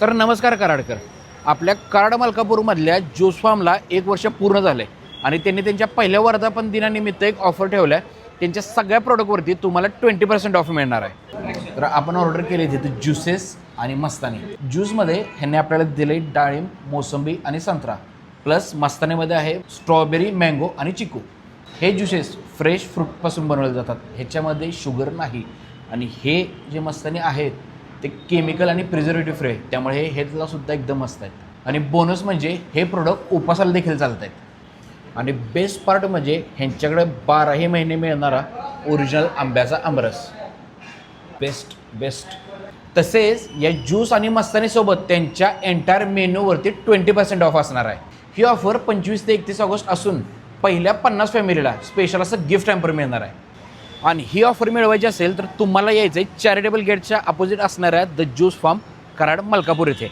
तर नमस्कार कराडकर. आपल्या कराड मलकापूरमधल्या ज्यूस फार्मला 1 वर्ष पूर्ण झालं आहे आणि त्यांनी त्यांच्या पहिल्या वर्धापन दिनानिमित्त एक ऑफर ठेवला आहे. त्यांच्या सगळ्या प्रोडक्टवरती तुम्हाला 20% ऑफ मिळणार आहे. तर आपण ऑर्डर केली तिथे ज्युसेस आणि मस्तानी. ज्यूसमध्ये ह्यांनी आपल्याला दिले डाळिंब, मोसंबी आणि संत्रा, प्लस मस्तानीमध्ये आहे स्ट्रॉबेरी, मँगो आणि चिकू. हे ज्युसेस फ्रेश फ्रूटपासून बनवले जातात, ह्याच्यामध्ये शुगर नाही. आणि हे जे मस्तानी आहेत ते केमिकल आणि प्रिझर्वेटिव्ह फ्री आहे, त्यामुळे हे हेल्थला सुद्धा एकदम मस्त आहेत. आणि बोनस म्हणजे हे प्रोडक्ट उपासाला देखील चालत आहेत. आणि बेस्ट पार्ट म्हणजे ह्यांच्याकडे 12ही महिने मिळणारा ओरिजिनल आंब्याचा आमरस. बेस्ट. तसेच या ज्यूस आणि मस्तानीसोबत त्यांच्या एंटायर मेन्यूवरती 20% ऑफ असणार आहे. ही ऑफर 25 ते 31 ऑगस्ट असून पहिल्या 50 फॅमिलीला स्पेशल असं गिफ्ट हॅम्पर मिळणार आहे. आणि ही ऑफर मिळवायची असेल तर तुम्हाला यायचं आहे चॅरिटेबल गेटच्या अपोजिट असणाऱ्या the juice farm Karad Malkapur इथे.